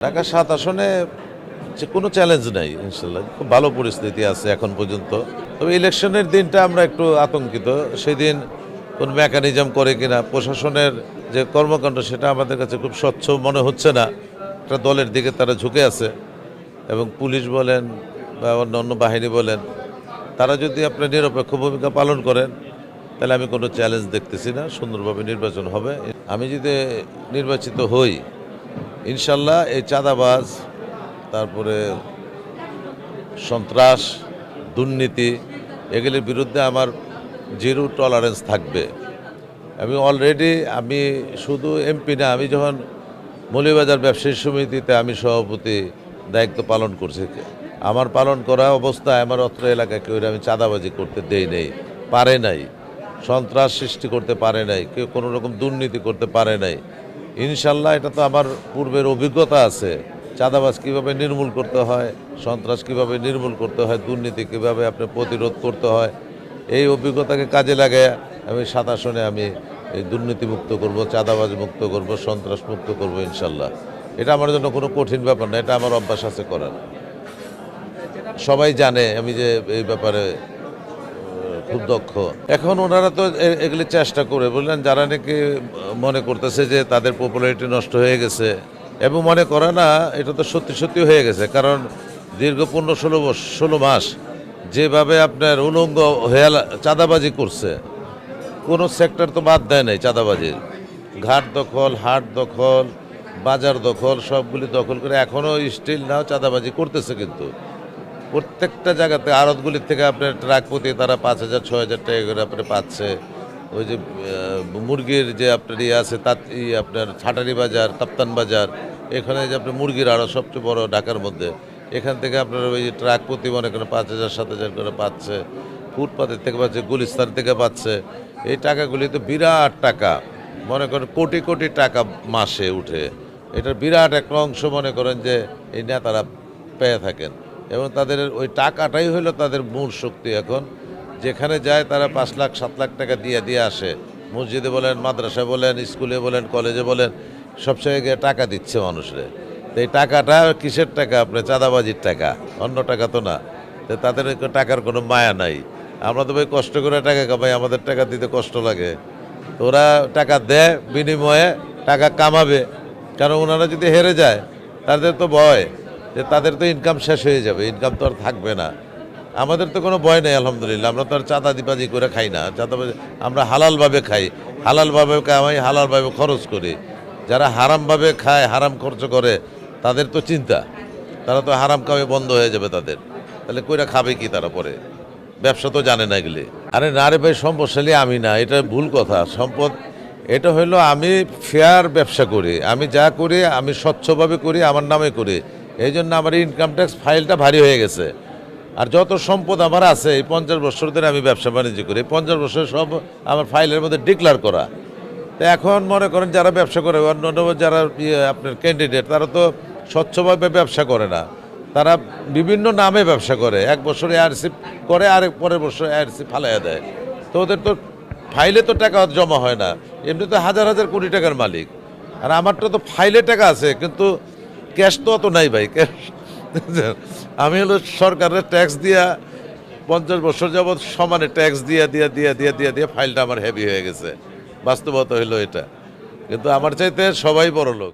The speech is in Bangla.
ঢাকা ৭ আসনে যে কোনো চ্যালেঞ্জ নাই ইনশাল্লাহ, খুব ভালো পরিস্থিতি আছে এখন পর্যন্ত। তবে ইলেকশনের দিনটা আমরা একটু আতঙ্কিত, সেদিন কোন মেকানিজম করে কিনা প্রশাসনের যে কর্মকাণ্ড সেটা আমাদের কাছে খুব স্বচ্ছ মনে হচ্ছে না। একটা দলের দিকে তারা ঝুঁকে আছে এবং পুলিশ বলেন বা অন্য বাহিনী বলেন, তারা যদি আপনার নিরপেক্ষ ভূমিকা পালন করেন তাহলে আমি কোনো চ্যালেঞ্জ দেখতেছি না, সুন্দরভাবে নির্বাচন হবে। আমি যদি নির্বাচিত হই ইনশাল্লাহ এই চাঁদাবাজ, তারপরে সন্ত্রাস, দুর্নীতি এগুলির বিরুদ্ধে আমার জিরো টলারেন্স থাকবে। আমি শুধু এমপি না, আমি যখন মৌলভীবাজার ব্যবসায়ী সমিতিতে আমি সভাপতি দায়িত্ব পালন করছি, আমার পালন করা অবস্থায় আমার অত্র এলাকায় কেউ আমি চাঁদাবাজি করতে দেই নেই, পারে নাই, সন্ত্রাস সৃষ্টি করতে পারে নাই, কেউ কোনো রকম দুর্নীতি করতে পারে নাই। ইনশাল্লাহ এটা তো আমার পূর্বের অভিজ্ঞতা আছে, চাঁদাবাজ কীভাবে নির্মূল করতে হয়, সন্ত্রাস কীভাবে নির্মূল করতে হয়, দুর্নীতি কীভাবে আপনি প্রতিরোধ করতে হয়। এই অভিজ্ঞতাকে কাজে লাগায় আমি ৭ আসনে আমি এই দুর্নীতি মুক্ত করব, চাঁদাবাজ মুক্ত করব, সন্ত্রাস মুক্ত করব ইনশাল্লাহ। এটা আমার জন্য কোনো কঠিন ব্যাপার না, এটা আমার অভ্যাস আছে করার। সবাই জানে আমি যে এই ব্যাপারে খুব দক্ষ। এখন ওনারা তো এগুলি চেষ্টা করে বললেন, যারা নাকি মনে করতেছে যে তাদের পপুলারিটি নষ্ট হয়ে গেছে, এবং মনে করে না, এটা তো সত্যি সত্যি হয়ে গেছে। কারণ দীর্ঘ 15-16 মাস যেভাবে আপনার উলঙ্গ হয়ে চাঁদাবাজি করছে, কোনো সেক্টর তো বাদ দেয় নাই চাঁদাবাজির। ঘাট দখল, হাট দখল, বাজার দখল, সবগুলি দখল করে এখনও স্টিল নাও চাঁদাবাজি করতেছে। কিন্তু প্রত্যেকটা জায়গাতে আড়তগুলির থেকে আপনার ট্রাক প্রতি তারা 5,000-6,000 টাকা করে আপনি পাচ্ছে। ওই যে মুরগির যে আপনার ইয়ে আছে, তার আপনার ছাটারি বাজার, কাপ্তান বাজার, এখানে যে আপনার মুরগির আড়ত সবচেয়ে বড় ঢাকার মধ্যে, এখান থেকে আপনার ওই যে ট্রাক প্রতি মনে করেন 5,000-7,000 করে পাচ্ছে। ফুটপাতের থেকে পাচ্ছে, গুলিস্তান থেকে পাচ্ছে। এই টাকাগুলি তো বিরাট টাকা, মনে করেন কোটি কোটি টাকা মাসে উঠে। এটার বিরাট একটা অংশ মনে করেন যে এই নেতারা পেয়ে থাকেন, এবং তাদের ওই টাকাটাই হলো তাদের মূল শক্তি। এখন যেখানে যায় তারা 5 লাখ 7 লাখ টাকা দিয়ে আসে। মসজিদে বলেন, মাদ্রাসা বলেন, স্কুলে বলেন, কলেজে বলেন, সব জায়গায় টাকা দিচ্ছে মানুষরে। তো এই টাকাটা কিসের টাকা? আপনার চাঁদাবাজির টাকা, অন্য টাকা তো না। তো তাদের টাকার কোনো মায়া নাই। আমরা তো ভাই কষ্ট করে টাকা কামাই, আমাদের টাকা দিতে কষ্ট লাগে। তো ওরা টাকা দেয়, বিনিময়ে টাকা কামাবে। কারণ ওনারা যদি হেরে যায় তাদের তো ভয় যে তাদের তো ইনকাম শেষ হয়ে যাবে, ইনকাম তো আর থাকবে না। আমাদের তো কোনো ভয় নেই আলহামদুলিল্লাহ, আমরা তো আর চাঁদাবাজি করে খাই না। চাঁদাবাজি আমরা হালালভাবে খাই, হালালভাবে কামাই, হালালভাবে খরচ করি। যারা হারামভাবে খায়, হারাম খরচ করে, তাদের তো চিন্তা, তারা তো হারাম কামে বন্ধ হয়ে যাবে তাদের। তাহলে কইরা খাবে কি তারা পরে? ব্যবসা তো জানে না এগুলি। আরে না রে ভাই, সম্পদশালী আমি না, এটা ভুল কথা। সম্পদ এটা হইলো আমি ফেয়ার ব্যবসা করি, আমি যা করি আমি স্বচ্ছভাবে করি, আমার নামে করি। এই জন্য আমার ইনকাম ট্যাক্স ফাইলটা ভারী হয়ে গেছে। আর যত সম্পদ আমার আছে, এই 50 বছর ধরে আমি ব্যবসা বাণিজ্য করি, 50 বছর সব আমার ফাইলের মধ্যে ডিক্লার করা। তো এখন মনে করেন যারা ব্যবসা করে, অন্য যারা আপনার ক্যান্ডিডেট, তারা তো স্বচ্ছভাবে ব্যবসা করে না, তারা বিভিন্ন নামে ব্যবসা করে। এক বছরে আরসি করে, আরেক পরের বছর আরসি ফালাইয়া দেয়। তো ওদের তো ফাইলে তো টাকা জমা হয় না, এমনি তো হাজার হাজার কোটি টাকার মালিক। আর আমারটা তো ফাইলে টাকা আছে, কিন্তু ক্যাশ তো অত নাই ভাই। ক্যাশ আমি হলো সরকারের ট্যাক্স দিয়া 50 বছর যাবৎ সমানে ট্যাক্স দিয়ে ফাইলটা আমার হেভি হয়ে গেছে। বাস্তবতা হইলো এটা। কিন্তু আমার চাইতে সবাই বড় লোক।